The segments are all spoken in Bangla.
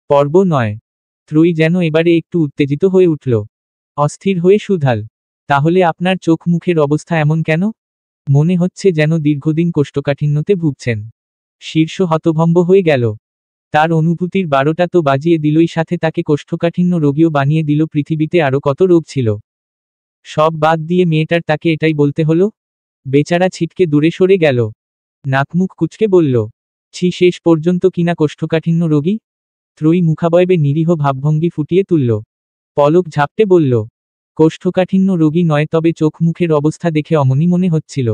পর্ব 9। ত্রয়ী যেন এবারে একটু উত্তেজিত হয়ে উঠল। অস্থির হয়ে শুধাল, তাহলে আপনার চোখ মুখের অবস্থা এমন কেন? মনে হচ্ছে যেন দীর্ঘদিন কোষ্ঠকাঠিন্যতে ভুগছেন। শীর্ষ হতভম্ব হয়ে গেল। তার অনুভূতির 12টা তো বাজিয়ে দিলই, সাথে তাকে কোষ্ঠকাঠিন্য রোগীও বানিয়ে দিল। পৃথিবীতে আরো কত রোগ ছিল, সব বাদ দিয়ে মেয়েটার তাকে এটাই বলতে হলো। বেচারা ছিটকে দূরে সরে গেল। নাকমুখ কুঁচকে বলল, ছি, শেষ পর্যন্ত কিনা কোষ্ঠকাঠিন্য রোগী। ত্রয়ী মুখাবয়বে নিরীহ ভাবভঙ্গি ফুটিয়ে তুলল। পলক ঝাপটে বলল, কোষ্ঠকাঠিন্য রোগী নয়, তবে চোখ মুখের অবস্থা দেখে অমনি মনে হচ্ছিল।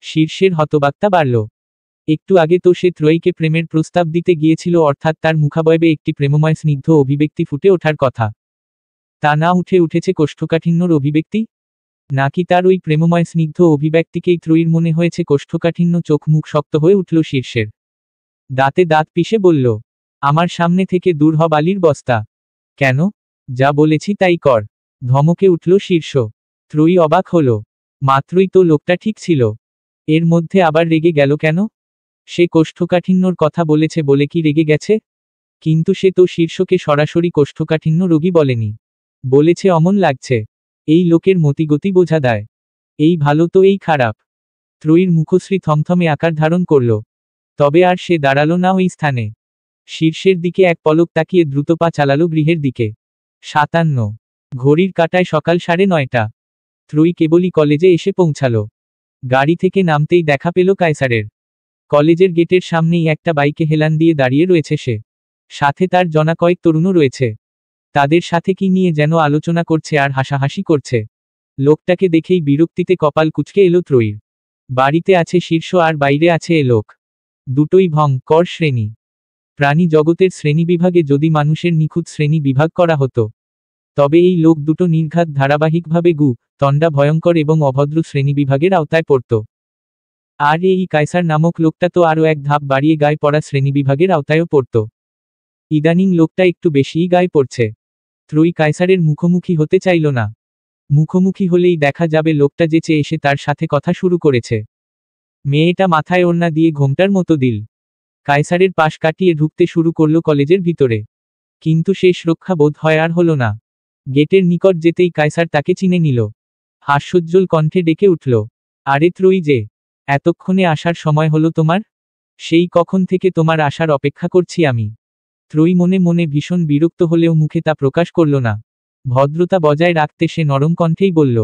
শীর্ষের হতবাক্তা বাড়ল। একটু আগে তো সে ত্রয়ীকে প্রেমের প্রস্তাব দিতে গিয়েছিল, অর্থাৎ তার মুখাবয়বে একটি প্রেমময় স্নিগ্ধ অভিব্যক্তি ফুটে ওঠার কথা। তা না উঠে উঠেছে কোষ্ঠকাঠিন্যর অভিব্যক্তি। নাকি তার ওই প্রেমময় স্নিগ্ধ অভিব্যক্তিকেই ত্রয়ীর মনে হয়েছে কোষ্ঠকাঠিন্য? চোখ মুখ শক্ত হয়ে উঠল শীর্ষের। দাঁতে দাঁত পিষে বলল, আমার সামনে থেকে দূর হ বালির বস্তা। কেন? যা বলেছি তাই কর, ধমকে উঠল শীর্ষ। ত্রয়ী অবাক হল। মাত্রই তো লোকটা ঠিক ছিল, এর মধ্যে আবার রেগে গেল কেন? সে কোষ্ঠকাঠিন্যর কথা বলেছে বলে কি রেগে গেছে? কিন্তু সে তো শীর্ষকে সরাসরি কোষ্ঠকাঠিন্য রোগী বলেনি, বলেছে অমন লাগছে। এই লোকের মতিগতি বোঝা দেয়, এই ভালো তো এই খারাপ। ত্রয়ীর মুখশ্রী থমথমে আকার ধারণ করল। তবে আর সে দাঁড়াল না ওই স্থানে। শীর্ষের দিকে এক পলক তাকিয়ে দ্রুত পা চালালো গৃহের দিকে। 57। ঘড়ির কাঁটায় সকাল 9:30। ত্রয়ী কেবলই কলেজে এসে পৌঁছালো। গাড়ি থেকে নামতেই দেখা পেল কায়সারের। কলেজের গেটের সামনেই একটা বাইকে হেলান দিয়ে দাঁড়িয়ে রয়েছে সে। সাথে তার জনা কয়েক তরুণও রয়েছে। তাদের সাথে কি নিয়ে যেন আলোচনা করছে আর হাসাহাসি করছে। লোকটাকে দেখেই বিরক্তিতে কপাল কুঁচকে এলো ত্রয়ীর। বাড়িতে আছে শীর্ষ আর বাইরে আছে এ লোক, দুটোই ভয়ঙ্কর শ্রেণী। প্রাণী জগতের শ্রেণীবিভাগে যদি মানুষের নিখুঁত শ্রেণী বিভাগ করা হতো, তবে এই লোক দুটো নির্ঘাত ধারাবাহিকভাবে তণ্ডা ভয়ঙ্কর এবং অভদ্র শ্রেণীবিভাগের আওতায় পড়ত। আর এই কায়সার নামক লোকটা তো আরও এক ধাপ বাড়িয়ে গায়ে পড়া শ্রেণীবিভাগের আওতায়ও পড়ত। ইদানিং লোকটা একটু বেশিই গায়ে পড়ছে। ত্রয়ী কায়সারের মুখোমুখি হতে চাইল না। মুখোমুখি হলেই দেখা যাবে লোকটা যেচে এসে তার সাথে কথা শুরু করেছে। মেয়েটা মাথায় ওড়না দিয়ে ঘোমটার মতো দিল কায়সারের পাশ কাটিয়ে ঢুকতে শুরু করলো কলেজের ভিতরে। কিন্তু শেষ রক্ষা বোধ হয় আর হলো না। গেটের নিকট যেতেই কায়সার তাকে চিনে নিল। হাস্যোজ্জ্বল কণ্ঠে ডেকে উঠল, আরে ত্রয়ী যে, এতক্ষণে আসার সময় হলো তোমার? সেই কখন থেকে তোমার আসার অপেক্ষা করছি আমি। ত্রয়ী মনে মনে ভীষণ বিরক্ত হলেও মুখে তা প্রকাশ করল না। ভদ্রতা বজায় রাখতে সে নরম কণ্ঠেই বলল,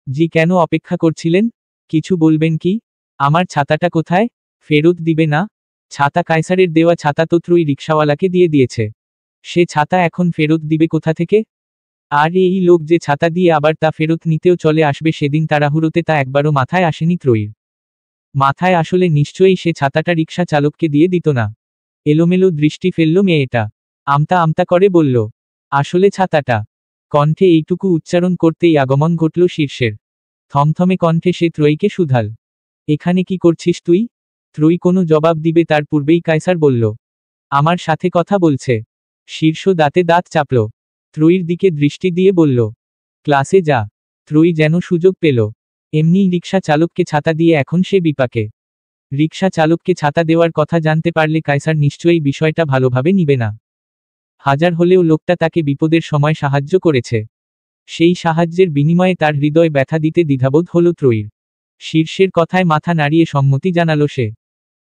জি, কেন অপেক্ষা করছিলেন? কিছু বলবেন কি? আমার ছাতাটা কোথায়? ফেরত দিবে না? ছাতা? কায়সারের দেওয়া ছাতা তো ত্রয়ী রিকশাওয়ালাকে দিয়ে দিয়েছে। সে ছাতা এখন ফেরত দিবে কোথা থেকে? আর এই লোক যে ছাতা দিয়ে আবার তা ফেরত নিতেও চলে আসবে, সেদিন তাড়াহুড়োতে তা একবারও মাথায় আসেনি ত্রয়ীর। মাথায় আসলে নিশ্চয়ই সে ছাতাটা রিকশা চালককে দিয়ে দিত না। এলোমেলো দৃষ্টি ফেলল মেয়েটা। আমতা আমতা করে বলল, আসলে ছাতাটা। কণ্ঠে এইটুকু উচ্চারণ করতেই আগমন ঘটল শীর্ষের। থমথমে কণ্ঠে সে ত্রয়ীকে শুধাল, এখানে কি করছিস তুই? ত্রয়ী কোনো জবাব দিবে তার পূর্বেই কায়সার বলল, আমার সাথে কথা বলছে। শীর্ষ দাঁতে দাঁত চাপল। ত্রয়ীর দিকে দৃষ্টি দিয়ে বলল, ক্লাসে যা। ত্রয়ী যেন সুযোগ পেল। এমনিই রিকশা চালককে ছাতা দিয়ে এখন সে বিপাকে। রিকশা চালককে ছাতা দেওয়ার কথা জানতে পারলে কায়সার নিশ্চয়ই বিষয়টা ভালোভাবে নিবে না। হাজার হলেও লোকটা তাকে বিপদের সময় সাহায্য করেছে। সেই সাহায্যের বিনিময়ে তার হৃদয় ব্যথা দিতে দ্বিধাবোধ হল ত্রয়ীর। শীর্ষের কথায় মাথা নাড়িয়ে সম্মতি জানালো সে।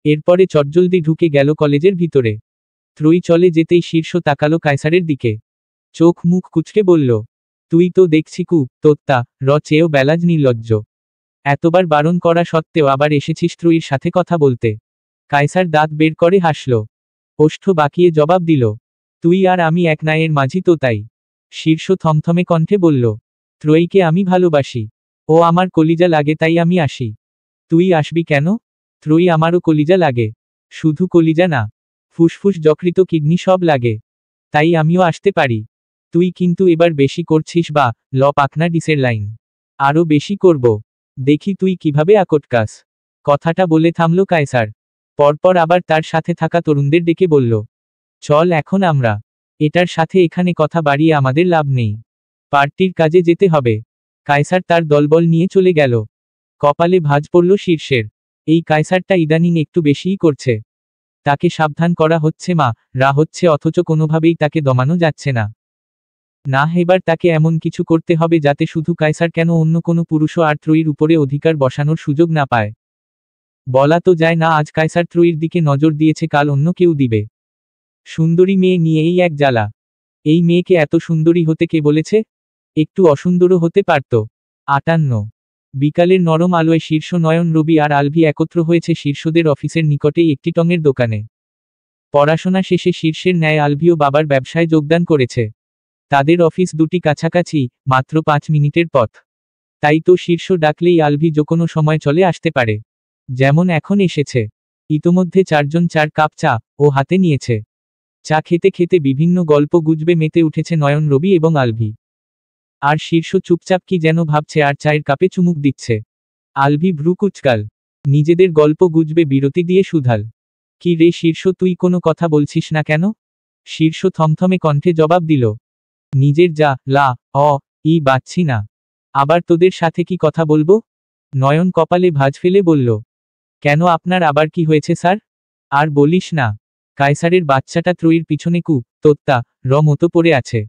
এরপরে চটজলদি ঢুকে গেল কলেজের ভিতরে। ত্রয়ী চলে যেতেই শীর্ষ তাকালো কায়সারের দিকে। চোখ মুখ কুঁচকে বলল, তুই তো দেখছি তোত্তা চেয়েও বেলাজ নির্লজ্জ। এতবার বারণ করা সত্ত্বেও আবার এসেছিস ত্রয়ীর সাথে কথা বলতে। কায়সার দাঁত বের করে হাসল। ওষ্ঠ বাঁকিয়ে জবাব দিল, তুই আর আমি এক নায়ের মাঝি তো, তাই। শীর্ষ থমথমে কণ্ঠে বলল, ত্রয়ীকে আমি ভালোবাসি, ও আমার কলিজা লাগে, তাই আমি আসি। তুই আসবি কেন? ত্রয়ী আমারও কলিজা লাগে। শুধু কলিজা না, ফুসফুস যকৃত কিডনি সব লাগে, তাই আমিও আসতে পারি। তুই কিন্তু এবার বেশি করছিস, বা পাকনা ডিসের লাইন। আরও বেশি করব, দেখি তুই কিভাবে আকটকাস। কথাটা বলে থামল কায়সার। পরপর আবার তার সাথে থাকা তরুণদের ডেকে বলল, চল এখন আমরা। এটার সাথে এখানে কথা বাড়িয়ে আমাদের লাভ নেই, পার্টির কাজে যেতে হবে। কায়সার তার দলবল নিয়ে চলে গেল। কপালে ভাঁজ পড়ল শীর্ষের। এই কায়সারটা ইদানিং একটু বেশিই করছে। তাকে সাবধান করা হচ্ছে মা রা হচ্ছে, অথচ কোনোভাবেই তাকে দমানো যাচ্ছে না। না, এবার তাকে এমন কিছু করতে হবে যাতে শুধু কায়সার কেন, অন্য কোনো পুরুষও আর ত্রয়ীর উপরে অধিকার বসানোর সুযোগ না পায়। বলা তো যায় না, আজ কায়সার ত্রয়ীর দিকে নজর দিয়েছে, কাল অন্য কেউ দিবে। সুন্দরী মেয়ে নিয়েই এক জ্বালা। এই মেয়েকে এত সুন্দরী হতে কে বলেছে? একটু অসুন্দরও হতে পারত। 58 বিকালের নরম আলোয় শীর্ষ, নয়ন, রবি আর আলভি একত্র হয়েছে শীর্ষদের অফিসের নিকটেই একটি টঙের দোকানে। পড়াশোনা শেষে শীর্ষের ন্যায় আলভিও বাবার ব্যবসায় যোগদান করেছে। তাদের অফিস দুটি কাছাকাছি, মাত্র 5 মিনিটের পথ। তাই তো শীর্ষ ডাকলেই আলভি যে কোনো সময় চলে আসতে পারে, যেমন এখন এসেছে। ইতোমধ্যে 4 জন 4 কাপ চা ও হাতে নিয়েছে। চা খেতে খেতে বিভিন্ন গল্প গুজবে মেতে উঠেছে নয়ন, রবি এবং আলভি। আর শীর্ষ চুপচাপ কি যেন ভাবছে আর চায়ের কাপে চুমুক দিচ্ছে। আলভি ভ্রু কুচকাল। নিজেদের গল্প গুজবে বিরতি দিয়ে শুধাল, কি রে শীর্ষ, তুই কোনো কথা বলছিস না কেন? শীর্ষ থমথমে কণ্ঠে জবাব দিল, নিজের যা লা ই বাচ্ছি না, আবার তোদের সাথে কি কথা বলবো? নয়ন কপালে ভাঁজ ফেলে বলল, কেন, আপনার আবার কি হয়েছে স্যার? আর বলিস না, কায়সারের বাচ্চাটা ত্রয়ীর পিছনে তোত্তা মতো পড়ে আছে।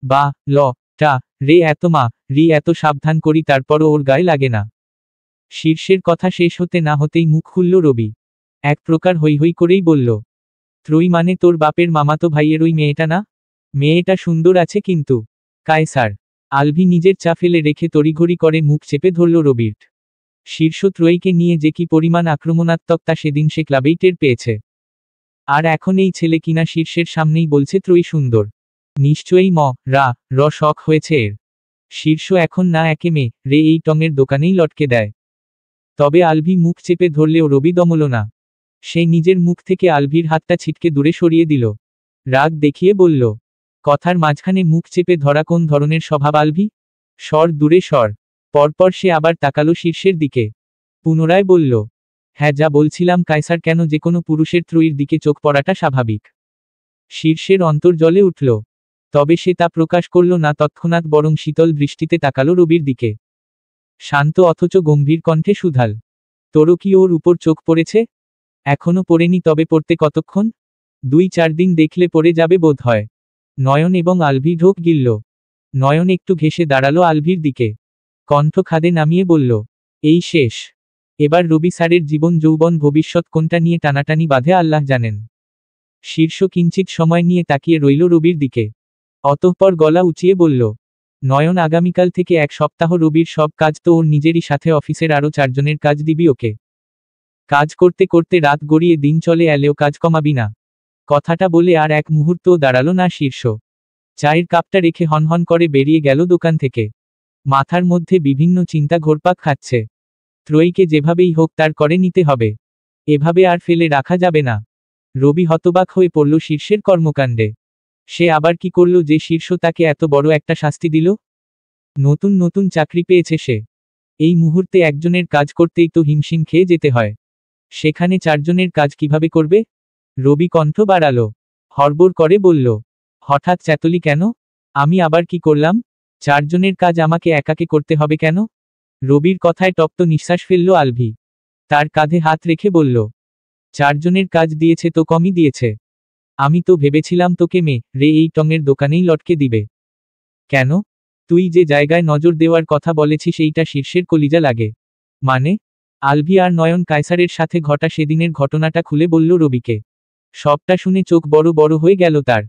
বা ল টা রে এত মা রি এত সাবধান করি, তারপরও ওর গায়ে লাগে না। শীর্ষের কথা শেষ হতে না হতেই মুখ খুলল রবি। এক প্রকার হৈ হৈ করেই বলল, ত্রয়ী মানে তোর বাপের মামাতো ভাইয়ের ওই মেয়েটা না? মেয়েটা সুন্দর আছে কিন্তু। কায়সার। আলভি নিজের চা ফেলে রেখে তড়িঘড়ি করে মুখ চেপে ধরল রবির। শীর্ষ ত্রয়ীকে নিয়ে যে কি পরিমাণ আক্রমণাত্মক তা সেদিন সে ক্লাবেই টের পেয়েছে। আর এখন এই ছেলে কিনা শীর্ষের সামনেই বলছে ত্রয়ী সুন্দর। নিশ্চয়ই শখ হয়েছে এর। শীর্ষ এখন না একে মেয়ে রে এই টঙের দোকানেই লটকে দেয়। তবে আলভি মুখ চেপে ধরলেও রবি দমল না। সে নিজের মুখ থেকে আলভির হাতটা ছিটকে দূরে সরিয়ে দিল। রাগ দেখিয়ে বলল, কথার মাঝখানে মুখ চেপে ধরা কোন ধরনের স্বভাব আলভি? সর দূরে সর। পরপর সে আবার তাকালো শীর্ষের দিকে। পুনরায় বলল, হ্যাঁ, যা বলছিলাম, কায়সার কেন যে কোনো পুরুষের ত্রয়ীর দিকে চোখ পড়াটা স্বাভাবিক। শীর্ষের অন্তর জ্বলে উঠল। তবে সে তা প্রকাশ করল না তৎক্ষণাৎ, বরং শীতল দৃষ্টিতে তাকালো রবির দিকে। শান্ত অথচ গম্ভীর কণ্ঠে শুধাল, তোরও কি ওর উপর চোখ পড়েছে? এখনো পড়েনি, তবে পড়তে কতক্ষণ? 2-4 দিন দেখলে পড়ে যাবে বোধ হয়। নয়ন এবং আলভি ঢোক গিলল। নয়ন একটু ঘেঁষে দাঁড়ালো আলভির দিকে। কণ্ঠ খাদে নামিয়ে বলল, এই শেষ। এবার রবি স্যারের জীবন যৌবন ভবিষ্যৎ কোনটা নিয়ে টানাটানি বাঁধে আল্লাহ জানেন। শীর্ষ কিঞ্চিত সময় নিয়ে তাকিয়ে রইল রবির দিকে। অতঃপর গলা উঁচিয়ে বলল, নয়ন, আগামীকাল থেকে 1 সপ্তাহ রবির সব কাজ তো ওর নিজেরই, সাথে অফিসের আরও 4 জনের কাজ দিবি ওকে। কাজ করতে করতে রাত গড়িয়ে দিন চলে এলেও কাজ কমাবি না। কথাটা বলে আর এক মুহূর্তও দাঁড়ালো না শীর্ষ। চায়ের কাপটা রেখে হনহন করে বেরিয়ে গেল দোকান থেকে। মাথার মধ্যে বিভিন্ন চিন্তা ঘোরপাক খাচ্ছে। ত্রয়ীকে যেভাবেই হোক তার করে নিতে হবে। এভাবে আর ফেলে রাখা যাবে না। রবি হতবাক হয়ে পড়ল শীর্ষের কর্মকাণ্ডে। সে আবার কি করল যে শীর্ষ তাকে এত বড় একটা শাস্তি দিল? নতুন নতুন চাকরি পেয়েছে সে। এই মুহূর্তে একজনের কাজ করতেই তো হিমশিম খেয়ে যেতে হয়, সেখানে 4 জনের কাজ কিভাবে করবে? রবি কণ্ঠ বাড়ালো, হড়বড় করে বলল, হঠাৎ চেতলি কেন? আমি আবার কি করলাম? 4 জনের কাজ আমাকে একাকে করতে হবে কেন? রবির কথায় তপ্ত নিঃশ্বাস ফেলল আলভি। তার কাঁধে হাত রেখে বলল, 4 জনের কাজ দিয়েছে তো কমই দিয়েছে। আমি তো ভেবেছিলাম তোকে মেয়ে রে এই টঙের দোকানেই লটকে দিবে। কেন? তুই যে জায়গায় নজর দেওয়ার কথা বলেছিস এইটা শীর্ষের কলিজা লাগে। মানে? আলভি আর নয়ন কায়সারের সাথে ঘটা সেদিনের ঘটনাটা খুলে বলল রবিকে। সবটা শুনে চোখ বড় বড় হয়ে গেল তার।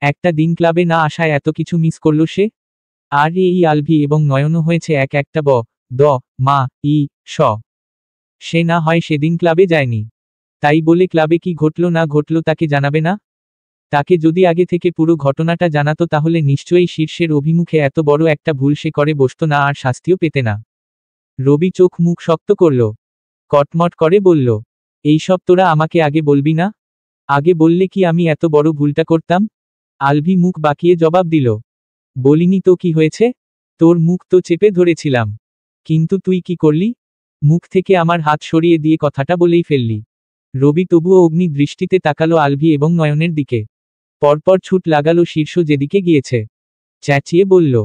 একটা দিন ক্লাবে না আসায় এত কিছু মিস করল সে। আর এই আলভি এবং নয়নও হয়েছে একটা মা ই স। সে না হয় সেদিন ক্লাবে যায়নি, তাই বলে ক্লাবে কি ঘটল না ঘটল তাকে জানাবে না? তাকে যদি আগে থেকে পুরো ঘটনাটা জানাতো তাহলে নিশ্চয়ই শীর্ষের অভিমুখে এত বড় একটা ভুল সে করে বসত না আর শাস্তিও পেতে না। রবি চোখ মুখ শক্ত করল। কটমট করে বলল, এইসব তোরা আমাকে আগে বলবি না? আগে বললে কি আমি এত বড় ভুলটা করতাম? আলভি মুখ বাঁকিয়ে জবাব দিল, বলিনি তো কি হয়েছে? তোর মুখ তো চেপে ধরেছিলাম। কিন্তু তুই কি করলি? মুখ থেকে আমার হাত সরিয়ে দিয়ে কথাটা বলেই ফেললি। রবি তবুও অগ্নি দৃষ্টিতে তাকালো আলভি এবং নয়নের দিকে। পরপর ছুট লাগালো শীর্ষ যেদিকে গিয়েছে। চেঁচিয়ে বলল,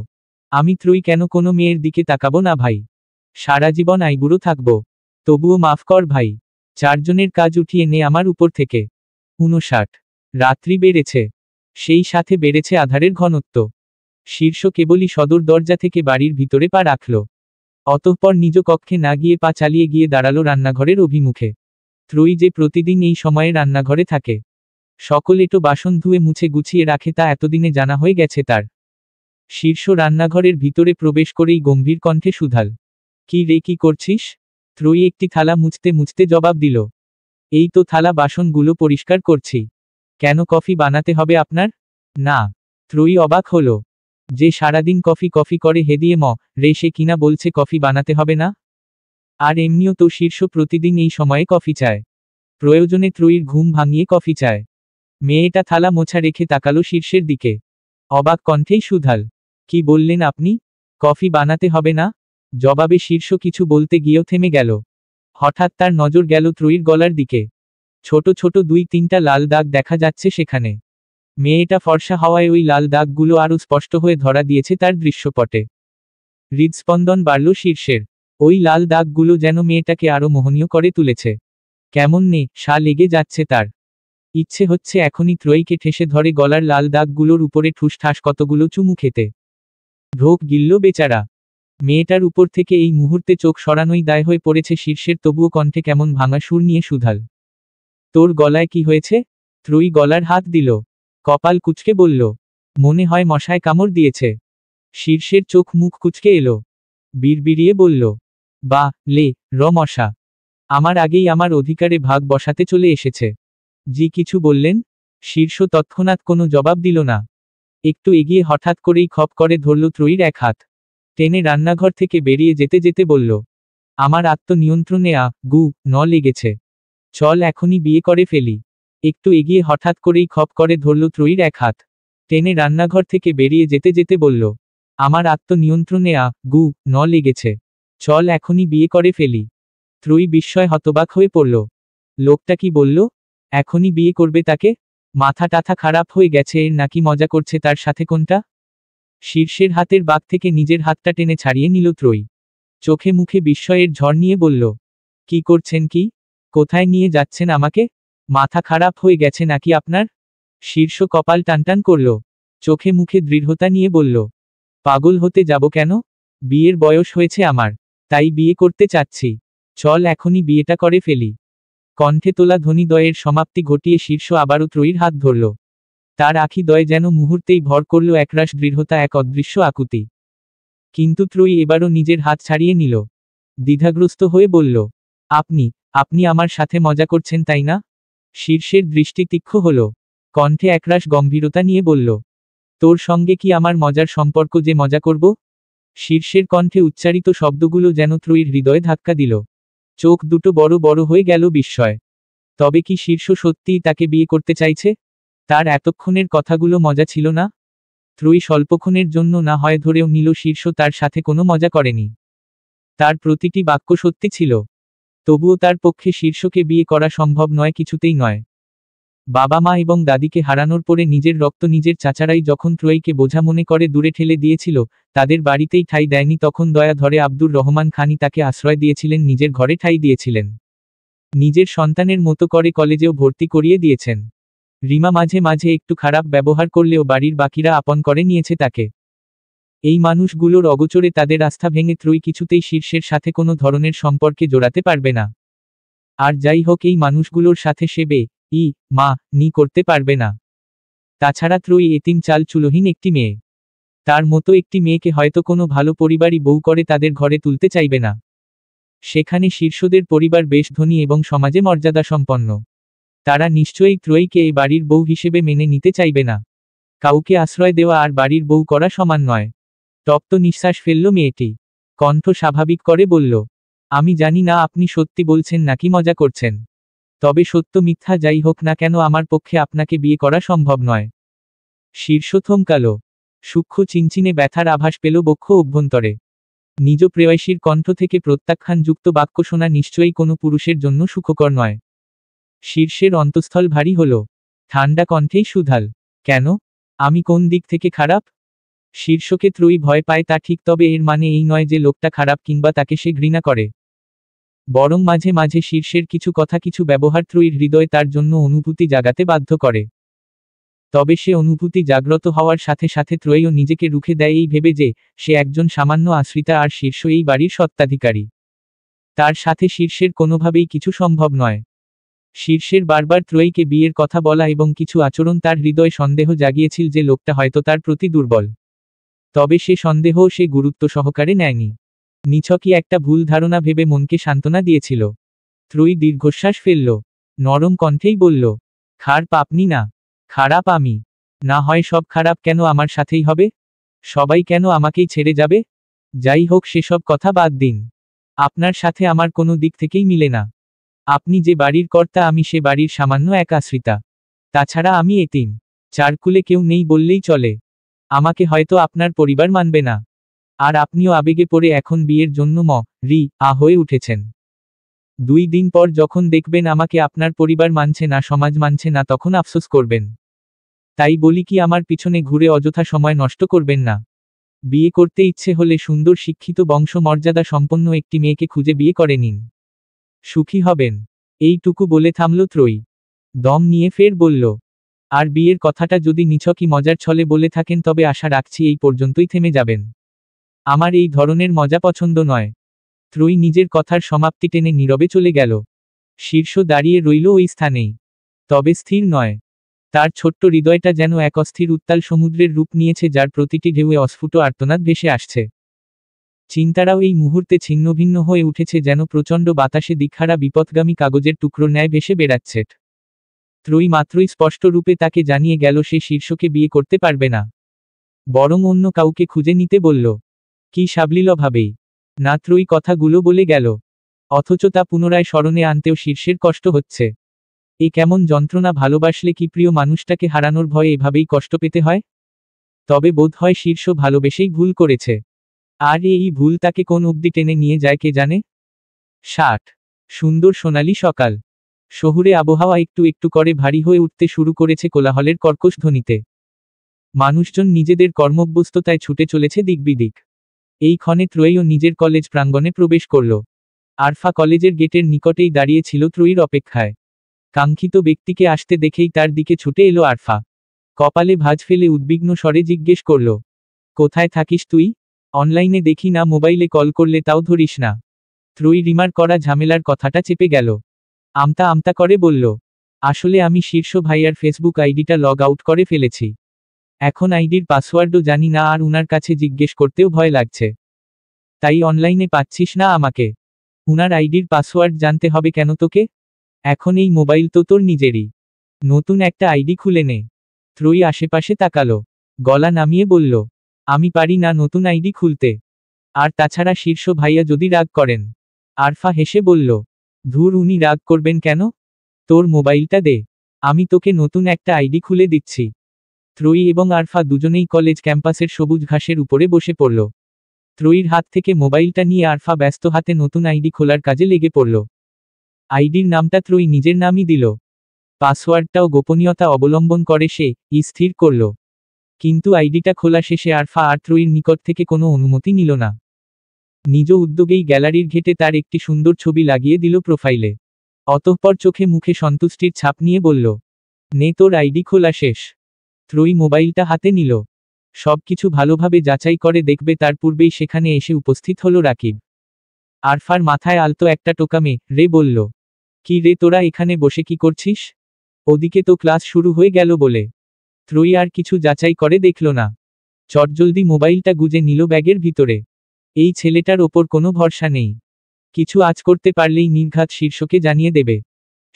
আমি ত্রয়ী কেন কোনো মেয়ের দিকে তাকাবো না ভাই? সারা জীবন আইবুড়ো থাকবো। তবুও মাফ কর ভাই। চারজনের কাজ উঠিয়ে নে আমার উপর থেকে। 59। রাত্রি বেড়েছে, সেই সাথে বেড়েছে আধারের ঘনত্ব। শীর্ষ কেবলই সদর দরজা থেকে বাড়ির ভিতরে পা রাখল। অতঃপর নিজ কক্ষে না গিয়ে পা চালিয়ে গিয়ে দাঁড়ালো রান্নাঘরের অভিমুখে। ত্রয়ী যে প্রতিদিন এই সময়ে রান্নাঘরে থাকে, সকল এঁটো বাসন ধুয়ে মুছে গুছিয়ে রাখে তা এতদিনে জানা হয়ে গেছে তার। শীর্ষ রান্নাঘরের ভিতরে প্রবেশ করেই গম্ভীর কণ্ঠে সুধাল, কি রে, কি করছিস? ত্রয়ী একটি থালা মুছতে মুছতে জবাব দিল, এই তো থালা বাসনগুলো পরিষ্কার করছি। কেন, কফি বানাতে হবে আপনার? না। ত্রয়ী অবাক হলো, যে সারাদিন কফি কফি করে হেদিয়ে রে সে কিনা বলছে কফি বানাতে হবে না। আর এমনিও তো শীর্ষ প্রতিদিন এই সময়ে কফি চায়, প্রয়োজনে ত্রয়ীর ঘুম ভাঙিয়ে কফি চায়। মেয়েটা থালা মোছা রেখে তাকালো শীর্ষের দিকে, অবাক কণ্ঠেই সুধাল, কি বললেন আপনি? কফি বানাতে হবে না? জবাবে শীর্ষ কিছু বলতে গিয়েও থেমে গেল। হঠাৎ তার নজর গেল ত্রয়ীর গলার দিকে। ছোট ছোট 2-3টা লাল দাগ দেখা যাচ্ছে সেখানে। মেয়েটা ফর্সা হওয়ায় ওই লাল দাগগুলো আরও স্পষ্ট হয়ে ধরা দিয়েছে তার দৃশ্যপটে। হৃদস্পন্দন বাড়ল শীর্ষের। ওই লাল দাগগুলো যেন মেয়েটাকে আরও মোহনীয় করে তুলেছে। কেমন নেশা লেগে যাচ্ছে তার। ইচ্ছে হচ্ছে এখনই ত্রয়ীকে ঠেসে ধরে গলার লাল দাগগুলোর উপরে ঠুসঠাস কতগুলো চুমু খেতে। ঢোক গিলল বেচারা। মেয়েটার উপর থেকে এই মুহূর্তে চোখ সরানোই দায় হয়ে পড়েছে শীর্ষের, তবুও কণ্ঠে কেমন ভাঙা সুর নিয়ে সুধাল, তোর গলায় কি হয়েছে? ত্রয়ী গলার হাত দিল, কপাল কুঁচকে বলল, মনে হয় মশায় কামড় দিয়েছে। শীর্ষের চোখ মুখ কুঁচকে এলো, বিড়বিড়িয়ে বলল, বা লে মশা আমার আগেই আমার অধিকারে ভাগ বসাতে চলে এসেছে। জি কিছু বললেন? শীর্ষ তৎক্ষণাৎ কোনো জবাব দিল না। একটু এগিয়ে হঠাৎ করেই খপ করে ধরল ত্রয়ীর এক হাত, টেনে রান্নাঘর থেকে বেরিয়ে যেতে যেতে বলল, আমার আত্মনিয়ন্ত্রণে লেগেছে। চল এখনই বিয়ে করে ফেলি। একটু এগিয়ে হঠাৎ করেই খপ করে ধরল ত্রয়ীর এক হাত, টেনে রান্নাঘর থেকে বেরিয়ে যেতে যেতে বলল, আমার আত্মনিয়ন্ত্রণে লেগেছে। চল এখনই বিয়ে করে ফেলি। ত্রয়ী বিস্ময় হতবাক হয়ে পড়ল। লোকটা কি বলল? এখনই বিয়ে করবে তাকে? মাথা টাথা খারাপ হয়ে গেছে এর নাকি মজা করছে তার সাথে কোনটা? শীর্ষের হাতের বাগ থেকে নিজের হাতটা টেনে ছাড়িয়ে নিল ত্রয়ী। চোখে মুখে বিস্ময়ের ঝড় নিয়ে বলল, কি করছেন কি? কোথায় নিয়ে যাচ্ছেন আমাকে? মাথা খারাপ হয়ে গেছে নাকি আপনার? শীর্ষ কপাল টানটান করল, চোখে মুখে দৃঢ়তা নিয়ে বলল, পাগল হতে যাব কেন? বিয়ের বয়স হয়েছে আমার, তাই বিয়ে করতে চাচ্ছি। চল এখনই বিয়েটা করে ফেলি। কণ্ঠে তোলা ধ্বনিদ্বয়ের সমাপ্তি ঘটিয়ে শীর্ষ আবারও ত্রয়ীর হাত ধরল। তার আখিদ্বয় যেন মুহূর্তেই ভর করল একরাশ দৃঢ়তা, এক অদৃশ্য আকুতি। কিন্তু ত্রয়ী এবারও নিজের হাত ছাড়িয়ে নিল, দ্বিধাগ্রস্ত হয়ে বলল, আপনি আপনি আমার সাথে মজা করছেন তাই না? শীর্ষের দৃষ্টি তীক্ষ্ণ হল, কণ্ঠে একরাশ গম্ভীরতা নিয়ে বলল, তোর সঙ্গে কি আমার মজার সম্পর্ক যে মজা করব? শীর্ষের কণ্ঠে উচ্চারিত শব্দগুলো যেন ত্রয়ীর হৃদয়ে ধাক্কা দিল। চোখ দুটো বড় বড় হয়ে গেল বিস্ময়। তবে কি শীর্ষ সত্যিই তাকে বিয়ে করতে চাইছে? তার এতক্ষণের কথাগুলো মজা ছিল না? ত্রয়ী স্বল্পক্ষণের জন্য না হয় ধরেও নিল শীর্ষ তার সাথে কোনো মজা করেনি। তার প্রতিটি বাক্য সত্যি ছিল। তবুও তার পক্ষে শীর্ষকে বিয়ে করা সম্ভব নয়, কিছুতেই নয়। বাবা মা এবং দাদিকে হারানোর পরে নিজের রক্ত নিজের চাচারাই যখন ত্রয়ীকে বোঝা মনে করে দূরে ঠেলে দিয়েছিল, তাদের বাড়িতেই ঠাঁই দেয়নি, তখন দয়া ধরে আব্দুর রহমান খানই তাকে আশ্রয় দিয়েছিলেন, নিজের ঘরে ঠাঁই দিয়েছিলেন। নিজের সন্তানের মতো করে কলেজেও ভর্তি করিয়ে দিয়েছেন। রিমা মাঝে মাঝে একটু খারাপ ব্যবহার করলেও বাড়ির বাকিরা আপন করে নিয়েছে তাকে। এই মানুষগুলোর অগোচরে তাদের আস্থা ভেঙে ত্রয়ী কিছুতেই শীর্ষের সাথে কোনো ধরনের সম্পর্কে জোড়াতে পারবে না। আর যাই হোক, এই মানুষগুলোর সাথে সে নি করতে পারবে না। তাছাড়া ত্রয়ী এতিম চাল চুলোহীন একটি মেয়ে। তার মতো একটি মেয়েকে হয়তো কোনো ভালো পরিবারই বউ করে তাদের ঘরে তুলতে চাইবে না। সেখানে শীর্ষদের পরিবার বেশ ধনী এবং সমাজে মর্যাদাসম্পন্ন। তারা নিশ্চয়ই ত্রয়ীকে এই বাড়ির বউ হিসেবে মেনে নিতে চাইবে না। কাউকে আশ্রয় দেওয়া আর বাড়ির বউ করা সমান নয়। তপ্ত নিঃশ্বাস ফেলল মেয়েটি, কণ্ঠ স্বাভাবিক করে বলল, আমি জানি না আপনি সত্যি বলছেন নাকি মজা করছেন। তবে সত্য মিথ্যা যাই হোক না কেন, আমার পক্ষে আপনাকে বিয়ে করা সম্ভব নয়। শীর্ষ থমকাল, সূক্ষ্ম চিনচিনে ব্যথার আভাস পেল বক্ষ অভ্যন্তরে। নিজ প্রেয়সীর কণ্ঠ থেকে প্রত্যাখ্যানযুক্ত বাক্য শোনা নিশ্চয়ই কোনো পুরুষের জন্য সুখকর নয়। শীর্ষের অন্তঃস্থল ভারী হল, ঠান্ডা কণ্ঠেই সুধাল, কেন? আমি কোন দিক থেকে খারাপ? শীর্ষকে ত্রয়ী ভয় পায় তা ঠিক, তবে এর মানে এই নয় যে লোকটা খারাপ কিংবা তাকে সে ঘৃণা করে। বরং মাঝে মাঝে শীর্ষের কিছু কথা কিছু ব্যবহার ত্রয়ীর হৃদয়ে তার জন্য অনুভূতি জাগাতে বাধ্য করে। তবে সে অনুভূতি জাগ্রত হওয়ার সাথে সাথে ত্রয়ীও নিজেকে রুখে দেয় এই ভেবে যে সে একজন সামান্য আশ্রিতা আর শীর্ষ এই বাড়ির স্বত্বাধিকারী। তার সাথে শীর্ষের কোনোভাবেই কিছু সম্ভব নয়। শীর্ষের বারবার ত্রয়ীকে বিয়ের কথা বলা এবং কিছু আচরণ তার হৃদয়ে সন্দেহ জাগিয়েছিল যে লোকটা হয়তো তার প্রতি দুর্বল। তবে সে সন্দেহও সে গুরুত্ব সহকারে নেয়নি। নিছকই একটা ভুল ধারণা ভেবে মনকে সান্ত্বনা দিয়েছিল। ত্রয়ী দীর্ঘশ্বাস ফেলল। নরম কণ্ঠেই বলল, খারাপ আপনি না, খারাপ আমি। না হয় সব খারাপ কেন আমার সাথেই হবে? সবাই কেন আমাকেই ছেড়ে যাবে? যাই হোক সেসব কথা বাদ দিন। আপনার সাথে আমার কোনো দিক থেকেই মিলে না। আপনি যে বাড়ির কর্তা আমি সে বাড়ির সামান্য এক আশ্রিতা। তাছাড়া আমি এতিম। চারকুলে কেউ নেই বললেই চলে। আমাকে হয়তো আপনার পরিবার মানবে না। আর আপনিও আবেগে পড়ে এখন বিয়ের জন্য হয়ে উঠেছেন। 2 দিন পর যখন দেখবেন আমাকে আপনার পরিবার মানছে না, সমাজ মানছে না, তখন আফসোস করবেন। তাই বলি কি আমার পিছনে ঘুরে অযথা সময় নষ্ট করবেন না। বিয়ে করতে ইচ্ছে হলে সুন্দর শিক্ষিত বংশ মর্যাদা সম্পন্ন একটি মেয়েকে খুঁজে বিয়ে করে নিন। সুখী হবেন। এইটুকু বলে থামল ত্রয়ী। দম নিয়ে ফের বলল, আর বিয়ের কথাটা যদি নিছকই মজার ছলে বলে থাকেন তবে আশা রাখছি এই পর্যন্তই থেমে যাবেন। আমার এই ধরনের মজা পছন্দ নয়। ত্রয়ী নিজের কথার সমাপ্তি টেনে নীরবে চলে গেল। শীর্ষ দাঁড়িয়ে রইল ওই স্থানেই। তবে স্থির নয়। তার ছোট্ট হৃদয়টা যেন এক অস্থির উত্তাল সমুদ্রের রূপ নিয়েছে, যার প্রতিটি ঢেউয়ে অস্ফুট আর্তনাদ ভেসে আসছে। চিন্তারাও এই মুহূর্তে ছিন্নভিন্ন হয়ে উঠেছে, যেন প্রচণ্ড বাতাসে দিকহারা বিপথগামী কাগজের টুকরোর ন্যায় ভেসে বেড়াচ্ছে। ত্রয়ী মাত্রই স্পষ্ট রূপে তাকে জানিয়ে গেল সে শীর্ষকে বিয়ে করতে পারবে না, বরং অন্য কাউকে খুঁজে নিতে বলল। কি সাবলীলভাবেই না ত্রয়ী কথাগুলো বলে গেল। অথচ তা পুনরায় স্মরণে আনতেও শীর্ষের কষ্ট হচ্ছে। এ কেমন যন্ত্রণা! ভালোবাসলে কি প্রিয় মানুষটাকে হারানোর ভয়ে এভাবেই কষ্ট পেতে হয়? তবে বোধ হয় শীর্ষ ভালোবেসেই ভুল করেছে। আর এই ভুল তাকে কোন অবধি টেনে নিয়ে যায় কে জানে। 60 সুন্দর সোনালি সকাল। শহুরে আবহাওয়া একটু একটু করে ভারী হয়ে উঠতে শুরু করেছে কোলাহলের কর্কশ ধ্বনিতে। মানুষজন নিজেদের কর্মব্যস্ততায় ছুটে চলেছে দিকবিদিক। এই ক্ষণে ত্রয়ীও নিজের কলেজ প্রাঙ্গণে প্রবেশ করল। আরফা কলেজের গেটের নিকটেই দাঁড়িয়ে ছিল ত্রয়ীর অপেক্ষায়। কাঙ্ক্ষিত ব্যক্তিকে আসতে দেখেই তার দিকে ছুটে এলো আরফা। কপালে ভাঁজ ফেলে উদ্বিগ্ন স্বরে জিজ্ঞেস করল, কোথায় থাকিস তুই? অনলাইনে দেখি না, মোবাইলে কল করলে তাও ধরিস না। ত্রয়ী রিমার করা ঝামেলার কথাটা চেপে গেল। আমতা আমতা করে বলল, আসলে আমি শীর্ষ ভাইয়ার ফেসবুক আইডিটা লগ আউট করে ফেলেছি। এখন আইডির পাসওয়ার্ডও জানি না, আর উনার কাছে জিজ্ঞেস করতেও ভয় লাগছে। তাই অনলাইনে পাচ্ছিস না আমাকে। উনার আইডির পাসওয়ার্ড জানতে হবে কেন তোকে? এখন এই মোবাইল তো তোর নিজেরই। নতুন একটা আইডি খুলে নে। ত্রয়ী আশেপাশে তাকালো। গলা নামিয়ে বলল, আমি পারি না নতুন আইডি খুলতে। আর তাছাড়া শীর্ষ ভাইয়া যদি রাগ করেন। আরফা হেসে বলল, ধুর, উনি রাগ করবেন কেন? তোর মোবাইলটা দে, আমি তোকে নতুন একটা আইডি খুলে দিচ্ছি। ত্রয়ী এবং আরফা দুজনেই কলেজ ক্যাম্পাসের সবুজ ঘাসের উপরে বসে পড়ল। ত্রয়ীর হাত থেকে মোবাইলটা নিয়ে আরফা ব্যস্ত হাতে নতুন আইডি খোলার কাজে লেগে পড়ল। আইডির নামটা ত্রয়ী নিজের নামই দিল। পাসওয়ার্ডটাও গোপনীয়তা অবলম্বন করে সে স্থির করল। কিন্তু আইডিটা খোলা শেষে আরফা আর ত্রয়ীর নিকট থেকে কোনো অনুমতি নিল না। নিজ উদ্যোগেই গ্যালারির ঘেটে তার একটি সুন্দর ছবি লাগিয়ে দিল প্রোফাইলে। অতঃপর চোখে মুখে সন্তুষ্টির ছাপ নিয়ে বলল, নে তোর আইডি খোলা শেষ। ত্রয়ী মোবাইলটা হাতে নিল। সবকিছু ভালোভাবে যাচাই করে দেখবে, তার পূর্বেই সেখানে এসে উপস্থিত হলো রাকিব। আরফার মাথায় আলতো একটা টোকামে রে বলল, কি রে, তোরা এখানে বসে কি করছিস? ওদিকে তো ক্লাস শুরু হয়ে গেল বলে। ত্রয়ী আর কিছু যাচাই করে দেখল না। চটজলদি মোবাইলটা গুজে নিল ব্যাগের ভিতরে। এই ছেলেটার ওপর কোনো ভরসা নেই। কিছু আজ করতে পারলেই নির্ঘাত শীর্ষকে জানিয়ে দেবে।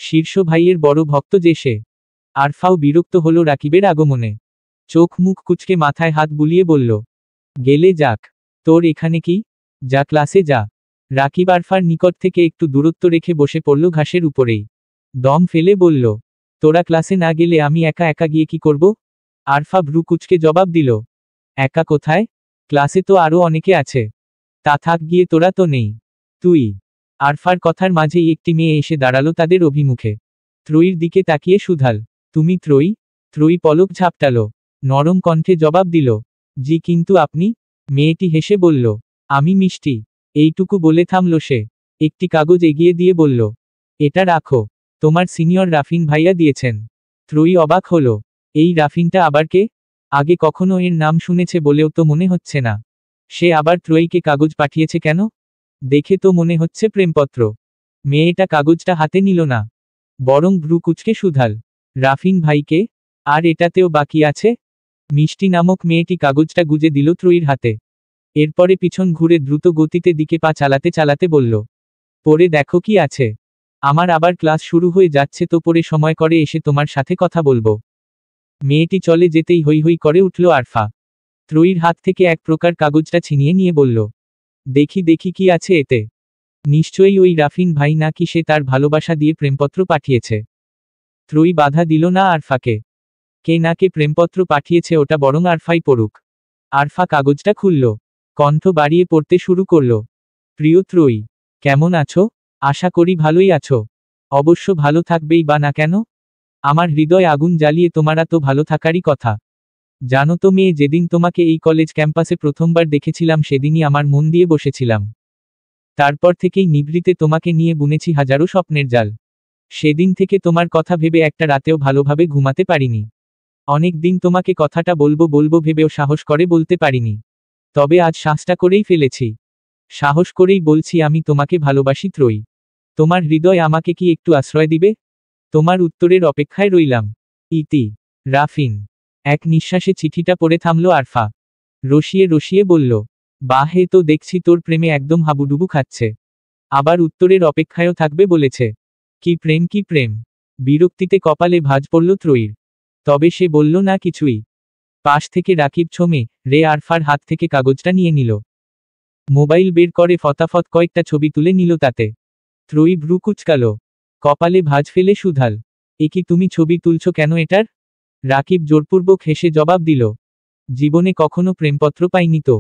শীর্ষ ভাইয়ের বড় ভক্ত যে সে। আরফাও বিরক্ত হলো রাকিবের আগমনে। চোখ মুখ কুচকে মাথায় হাত বুলিয়ে বলল, গেলে যাক, তোর এখানে কি? যা ক্লাসে যা। রাকিব আরফার নিকট থেকে একটু দূরত্ব রেখে বসে পড়ল ঘাসের উপরেই। দম ফেলে বলল, তোরা ক্লাসে না গেলে আমি একা একা গিয়ে কি করব? আরফা ভ্রু কুচকে জবাব দিল, একা কোথায়? ক্লাসে তো আরও অনেকে আছে। তা থাক গিয়ে, তোরা তো নেই। তুই। আরফার কথার মাঝেই একটি মেয়ে এসে দাঁড়ালো তাদের অভিমুখে। ত্রয়ীর দিকে তাকিয়ে শুধাল, তুমি ত্রয়ী? ত্রয়ী পলক ঝাপটালো। নরম কণ্ঠে জবাব দিল, জি, কিন্তু আপনি? মেয়েটি হেসে বলল, আমি মিষ্টি। এইটুকু বলে থামল সে। একটি কাগজ এগিয়ে দিয়ে বলল, এটা রাখো, তোমার সিনিয়র রাফিন ভাইয়া দিয়েছেন। ত্রয়ী অবাক হলো, এই রাফিনটা আবার কে? আগে কখনো এর নাম শুনেছে বলেও তো মনে হচ্ছে না। সে আবার ত্রয়ীকে কাগজ পাঠিয়েছে কেন? দেখে তো মনে হচ্ছে প্রেমপত্র। মেয়েটা কাগজটা হাতে নিল না, বরং ভ্রু কুঁচকে শুধাল, রাফিন ভাইকে? আর এটাতেও বাকি আছে? মিষ্টি নামক মেয়েটি কাগজটা গুজে দিল ত্রয়ীর হাতে। এরপরে পিছন ঘুরে দ্রুত গতিতে দিকে পা চালাতে চালাতে বলল, পরে দেখো কি আছে। আমার আবার ক্লাস শুরু হয়ে যাচ্ছে, তো পরে সময় করে এসে তোমার সাথে কথা বলবো। মেয়েটি চলে যেতেই হৈ হৈ করে উঠল আরফা। ত্রয়ীর হাত থেকে এক প্রকার কাগজটা ছিনিয়ে নিয়ে বলল, দেখি দেখি কি আছে এতে। নিশ্চয়ই ওই রাফিন ভাই, নাকি সে তার ভালোবাসা দিয়ে প্রেমপত্র পাঠিয়েছে। ত্রয়ী বাধা দিল না আরফাকে। কে না কে প্রেমপত্র পাঠিয়েছে ওটা বরং আরফাই পড়ুক। আরফা কাগজটা খুলল, কণ্ঠ বাড়িয়ে পড়তে শুরু করল, প্রিয় ত্রয়ী, কেমন আছো? আশা করি ভালোই আছো। অবশ্য ভালো থাকবেই বা না কেন? আমার হৃদয় আগুন জ্বালিয়ে তোমারা তো ভালো থাকারই কথা। জানো তো মেয়ে, যেদিন তোমাকে এই কলেজ ক্যাম্পাসে প্রথমবার দেখেছিলাম সেদিনই আমার মন দিয়ে বসেছিলাম। তারপর থেকেই নিভৃতে তোমাকে নিয়ে বুনেছি হাজারো স্বপ্নের জাল। সেদিন থেকে তোমার কথা ভেবে একটা রাতেও ভালোভাবে ঘুমাতে পারিনি। অনেক দিন তোমাকে কথাটা বলবো বলবো ভেবেও সাহস করে বলতে পারিনি। তবে আজ সাহসটা করেই ফেলেছি। সাহস করেই বলছি, আমি তোমাকে ভালোবাসি ত্রয়ী। তোমার হৃদয় আমাকে কি একটু আশ্রয় দিবে? তোমার উত্তরের অপেক্ষায় রইলাম। ইতি। রাফিন। এক নিঃশ্বাসে চিঠিটা পড়ে থামল আরফা। রসিয়ে রসিয়ে বলল, বাহ, এ তো দেখছি তোর প্রেমে একদম হাবুডুবু খাচ্ছে। আবার উত্তরের অপেক্ষায়ও থাকবে বলেছে। কি প্রেম কি প্রেম! বিরক্তিতে কপালে ভাঁজ পড়ল ত্রয়ীর। তবে সে বলল না কিছুই। পাশ থেকে রাকিব ছমে রে আরফার হাত থেকে কাগজটা নিয়ে নিল। মোবাইল বের করে ফতাফত কয়েকটা ছবি তুলে নিল তাতে। ত্রয়ী ভ্রু কুচকাল, কপালে ভাঁজ ফেলে শুধাল, এ কি তুমি ছবি তুলছ কেন এটার? রাকিব জোরপূর্বক হেসে জবাব দিল, জীবনে কখনো প্রেমপত্র পাইনি তো,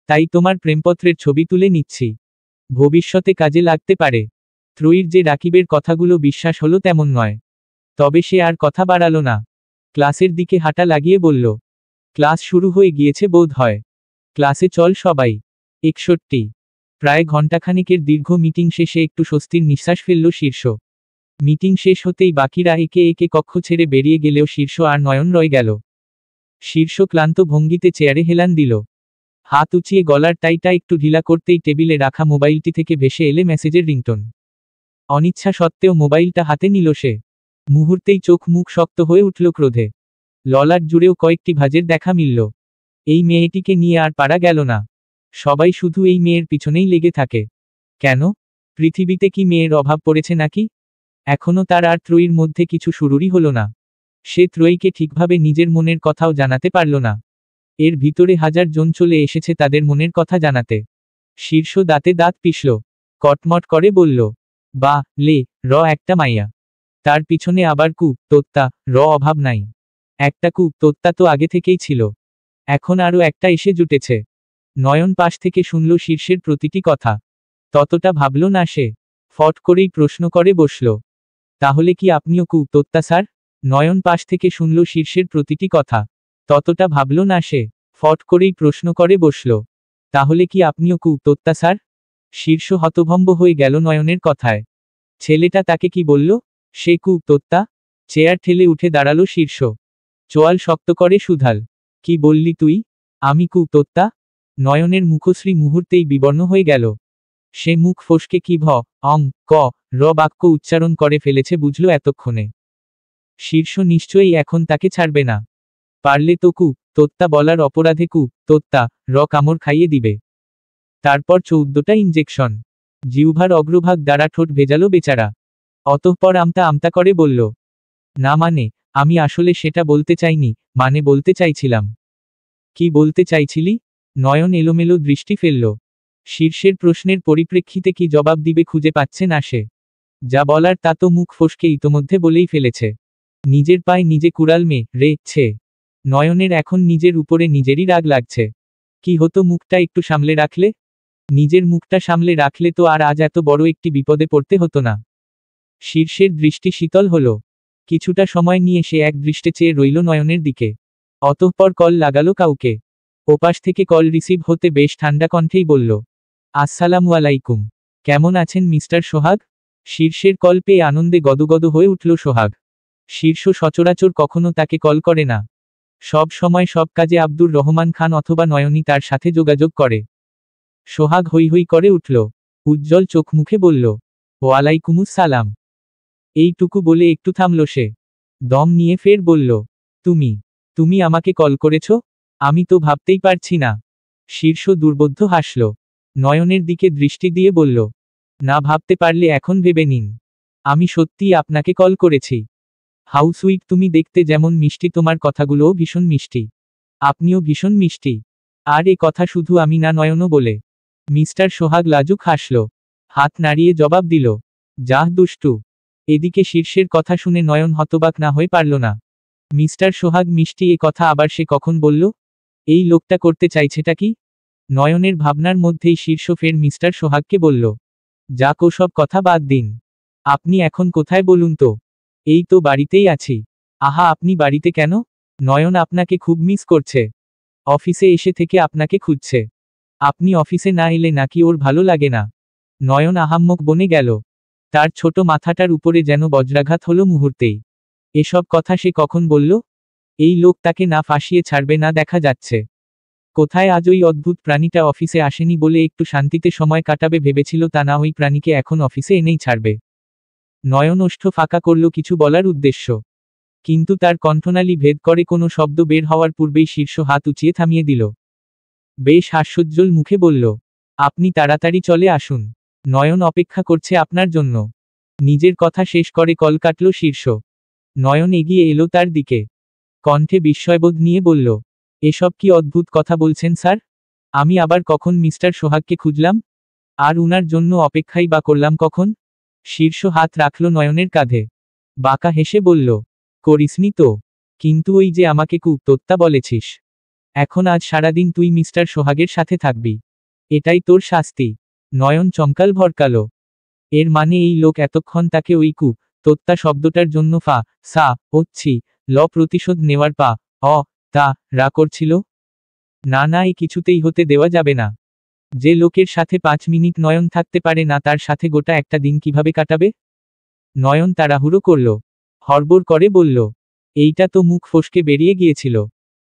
তাই তোমার প্রেমপত্রের ছবি তুলে নিচ্ছি। ভবিষ্যতে কাজে লাগতে পারে। ত্রয়ীর যে রাকিবের কথাগুলো বিশ্বাস হলো তেমন নয়। তবে সে আর কথা বাড়াল না। ক্লাসের দিকে হাঁটা লাগিয়ে বলল, ক্লাস শুরু হয়ে গিয়েছে বোধ হয়। ক্লাসে চল সবাই। 61। প্রায় ঘণ্টাখানিকের দীর্ঘ মিটিং শেষে একটু স্বস্তির নিঃশ্বাস ফেলল শীর্ষ। মিটিং শেষ হতেই বাকিরা একে একে কক্ষ ছেড়ে বেরিয়ে গেলেও শীর্ষ আর নয়ন রয়ে গেল। শীর্ষ ক্লান্ত ভঙ্গিতে চেয়ারে হেলান দিল। হাত উঁচিয়ে গলার টাইটা একটু ঢিলা করতেই টেবিলে রাখা মোবাইলটি থেকে ভেসে এলে মেসেজের রিংটোন। অনিচ্ছা সত্ত্বেও মোবাইলটা হাতে নিল সে। মুহূর্তেই চোখ মুখ শক্ত হয়ে উঠল ক্রোধে। ললাট জুড়েও কয়েকটি ভাঁজের দেখা মিলল। এই মেয়েটিকে নিয়ে আর পারা গেল না। সবাই শুধু এই মেয়ের পিছনেই লেগে থাকে। কেন? পৃথিবীতে কি মেয়ের অভাব পড়েছে নাকি? এখনো তার আর ত্রয়ীর মধ্যে কিছু শুরুরই হলো না। সে ত্রয়ীকে ঠিকভাবে নিজের মনের কথাও জানাতে পারল না। এর ভিতরে হাজার জন চলে এসেছে তাদের মনের কথা জানাতে। শীর্ষ দাঁতে দাঁত পিষল, কটমট করে বলল, বা লে র একটা মাইয়া। তার পিছনে আবার কু তোত্তা র অভাব নাই। একটা কু তোত্তা তো আগে থেকেই ছিল, এখন আরও একটা এসে জুটেছে। নয়ন পাশ থেকে শুনল শীর্ষের প্রতিটি কথা। ততটা ভাবল না সে। ফট করেই প্রশ্ন করে বসল, তাহলে কি আপনিও কু তোত্তা স্যার? নয়ন পাশ থেকে শুনল শীর্ষের প্রতিটি কথা। ততটা ভাবল না সে। ফট করেই প্রশ্ন করে বসল, তাহলে কি আপনিও কু তোত্তা স্যার? শীর্ষ হতভম্ব হয়ে গেল নয়নের কথায়। ছেলেটা তাকে কি বলল? সে কু তোত্তা? চেয়ার ঠেলে উঠে দাঁড়ালো শীর্ষ। চোয়াল শক্ত করে শুধাল, কি বললি তুই? আমি কু তোত্তা? নয়নের মুখশ্রী মুহূর্তেই বিবর্ণ হয়ে গেল। সে মুখ ফসকে কি ভ অং ক র বাক্য উচ্চারণ করে ফেলেছে বুঝল এতক্ষণে। শীর্ষ নিশ্চয়ই এখন তাকে ছাড়বে না। পারলে তো কু তোত্তা বলার অপরাধে কু তোত্তা র কামড় খাইয়ে দিবে। তারপর 14টা ইঞ্জেকশন। জিহ্বার অগ্রভাগ দ্বারা ঠোঁট ভেজালো বেচারা। অতঃপর আমতা আমতা করে বলল, না মানে, আমি আসলে সেটা বলতে চাইনি, মানে বলতে চাইছিলাম। কি বলতে চাইছিলি? নয়ন এলোমেলো দৃষ্টি ফেলল। শীর্ষের প্রশ্নের পরিপ্রেক্ষিতে কি জবাব দিবে খুঁজে পাচ্ছে না সে। যা বলার তা তো মুখ ফসকে ইতোমধ্যে বলেই ফেলেছে। নিজের পায়ে নিজে কুড়াল মে রে ছে। নয়নের এখন নিজের উপরে নিজেরই রাগ লাগছে। কি হতো মুখটা একটু সামলে রাখলে? নিজের মুখটা সামলে রাখলে তো আর আজ এত বড় একটি বিপদে পড়তে হতো না। শীর্ষের দৃষ্টি শীতল হল। কিছুটা সময় নিয়ে সে এক দৃষ্টে চেয়ে রইল নয়নের দিকে। অতঃপর কল লাগালো কাউকে। ওপাশ থেকে কল রিসিভ হতে বেশ ঠান্ডা কণ্ঠেই বলল, আসসালামু আলাইকুম। কেমন আছেন মিস্টার সোহাগ? শীর্ষের কল পেয়ে আনন্দে গদগদ হয়ে উঠল সোহাগ। শীর্ষ সচরাচর কখনো তাকে কল করে না। সব সময় সব কাজে আব্দুর রহমান খান অথবা নয়নী তার সাথে যোগাযোগ করে। সোহাগ হৈ হৈ করে উঠল। উজ্জ্বল চোখ মুখে বলল, ওয়ালাইকুমুস সালাম। এইটুকু বলে একটু থামল সে। দম নিয়ে ফের বলল, তুমি তুমি আমাকে কল করেছ? আমি তো ভাবতেই পারছি না। শীর্ষ দুর্বোধ্য হাসল। নয়নের দিকে দৃষ্টি দিয়ে বলল, না ভাবতে পারলে এখন ভেবে নিন। আমি সত্যিই আপনাকে কল করেছি। হাউ সুইট তুমি দেখতে যেমন মিষ্টি, তোমার কথাগুলোও ভীষণ মিষ্টি। আপনিও ভীষণ মিষ্টি। আর এ কথা শুধু আমি না, নয়নও বলে। মিস্টার সোহাগ লাজুক হাসল। হাত নাড়িয়ে জবাব দিল, যাহ দুষ্টু। এদিকে শীর্ষের কথা শুনে নয়ন হতবাক না হয়ে পারল না। মিস্টার সোহাগ মিষ্টি, এ কথা আবার সে কখন বলল? এই লোকটা করতে চাইছেটা কি? নয়নের ভাবনার মধ্যেই শীর্ষ ফের মিস্টার সোহাগকে বলল, যাক ওসব কথা বাদ দিন। আপনি এখন কোথায় বলুন তো? এই তো বাড়িতেই আছি। আহা, আপনি বাড়িতে কেন? নয়ন আপনাকে খুব মিস করছে। অফিসে এসে থেকে আপনাকে খুঁজছে। আপনি অফিসে না এলে নাকি ওর ভালো লাগে না? নয়ন আহাম্মক বনে গেল। তার ছোট মাথাটার উপরে যেন বজ্রাঘাত হলো মুহূর্তেই। এসব কথা সে কখন বলল? এই লোক তাকে না ফাঁসিয়ে ছাড়বে না দেখা যাচ্ছে। কোথায় আজ ওই অদ্ভুত প্রাণীটা অফিসে আসেনি বলে একটু শান্তিতে সময় কাটাবে ভেবেছিল, তা না ওই প্রাণীকে এখন অফিসে এনেই ছাড়বে। নয়ন ওষ্ঠ ফাঁকা করল কিছু বলার উদ্দেশ্য, কিন্তু তার কণ্ঠনালী ভেদ করে কোনো শব্দ বের হওয়ার পূর্বেই শীর্ষ হাত উঁচিয়ে থামিয়ে দিল। বেশ হাস্যোজ্জ্বল মুখে বলল, আপনি তাড়াতাড়ি চলে আসুন। নয়ন অপেক্ষা করছে আপনার জন্য। নিজের কথা শেষ করে কল কাটল শীর্ষ। নয়ন এগিয়ে এলো তার দিকে। কণ্ঠে বিস্ময়বোধ নিয়ে বলল, এসব কি অদ্ভুত কথা বলছেন স্যার? আমি আবার কখন মিস্টার সোহাগকে খুঁজলাম? আর উনার জন্য অপেক্ষাই বা করলাম কখন? শীর্ষ হাত রাখল নয়নের কাঁধে। বাঁকা হেসে বলল, করিসনি তো। কিন্তু ওই যে আমাকে কুতোত্তা বলেছিস। এখন আজ সারাদিন তুই মিস্টার সোহাগের সাথে থাকবি। এটাই তোর শাস্তি। নয়ন চমকাল ভরকাল। এর মানে এই লোক এতক্ষণ তাকে ওই তোত্তা শব্দটার জন্য সা হচ্ছি প্রতিশোধ নেওয়ার তা রা করছিল? না না, এই কিছুতেই হতে দেওয়া যাবে না। যে লোকের সাথে 5 মিনিট নয়ন থাকতে পারে না, তার সাথে গোটা একটা দিন কিভাবে কাটাবে? নয়ন তাড়াহুড়ো করল। হড়বড় করে বলল, এইটা তো মুখ ফসকে বেরিয়ে গিয়েছিল।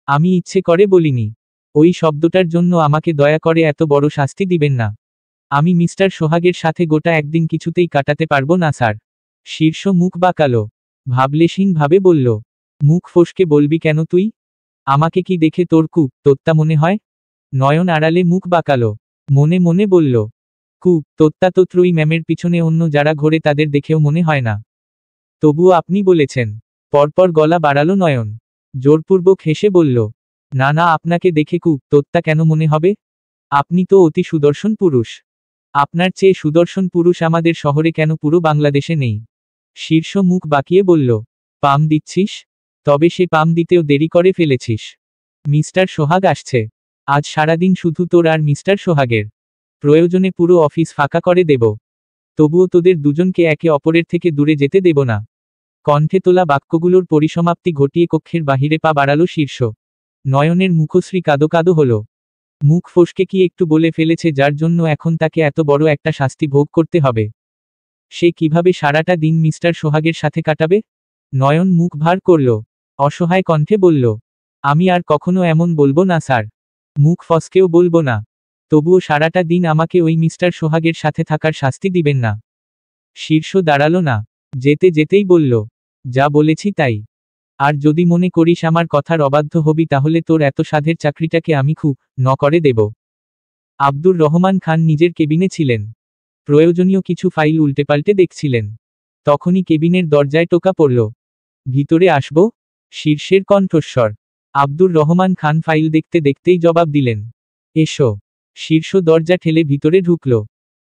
আমি ইচ্ছে করে বলিনি। ওই শব্দটার জন্য আমাকে দয়া করে এত বড় শাস্তি দিবেন না। আমি মিস্টার সোহাগের সাথে গোটা একদিন কিছুতেই কাটাতে পারবো না স্যার। শীর্ষ মুখ বাঁকালো। ভাবলেশীন ভাবে বলল, মুখ ফসকে বলবি কেন তুই? আমাকে কি দেখে তোর তোত্তা মনে হয়? নয়ন আড়ালে মুখ বাঁকালো। মনে মনে বলল, তোত্তা তো ত্রয়ী ম্যামের পিছনে অন্য যারা ঘোরে তাদের দেখেও মনে হয় না। তবুও আপনি বলেছেন। পরপর গলা বাড়ালো নয়ন। জোরপূর্বক হেসে বলল, না না, আপনাকে দেখে তোত্তা কেন মনে হবে? আপনি তো অতি সুদর্শন পুরুষ। আপনার চেয়ে সুদর্শন পুরুষ আমাদের শহরে কেন পুরো বাংলাদেশে নেই? শীর্ষ মুখ বাঁকিয়ে বলল, পাম দিচ্ছিস? তবে সে পাম দিতেও দেরি করে ফেলেছিস। মিস্টার সোহাগ আসছে। আজ সারাদিন শুধু তোর আর মিস্টার সোহাগের। প্রয়োজনে পুরো অফিস ফাঁকা করে দেব। তবুও তোদের দুজনকে একে অপরের থেকে দূরে যেতে দেব না। কণ্ঠে তোলা বাক্যগুলোর পরিসমাপ্তি ঘটিয়ে কক্ষের বাহিরে পা বাড়ালো শীর্ষ। নয়নের মুখশ্রী কাদো কাদো হল। মুখ ফসকে কি একটু বলে ফেলেছে যার জন্য এখন তাকে এত বড় একটা শাস্তি ভোগ করতে হবে? সে কিভাবে সারাটা দিন মিস্টার সোহাগের সাথে কাটাবে? নয়ন মুখ ভার করল। অসহায় কণ্ঠে বলল, আমি আর কখনো এমন বলবো না স্যার। মুখ ফসকেও বলবো না। তবুও সারাটা দিন আমাকে ওই মিস্টার সোহাগের সাথে থাকার শাস্তি দিবেন না। শীর্ষ দাঁড়ালো না। যেতে যেতেই বলল, যা বলেছি তাই। আর যদি মনে করিস আমার কথার অবাধ্য হবি তাহলে তোর এত সাধের চাকরিটাকে আমি করে দেব। আব্দুর রহমান খান নিজের কেবিনে ছিলেন। প্রয়োজনীয় কিছু ফাইল উল্টেপাল্টে দেখছিলেন। তখনই কেবিনের দরজায় টোকা পড়ল। ভিতরে আসব? শীর্ষের কণ্ঠস্বর। আব্দুর রহমান খান ফাইল দেখতে দেখতেই জবাব দিলেন, এসো। শীর্ষ দরজা ঠেলে ভিতরে ঢুকল।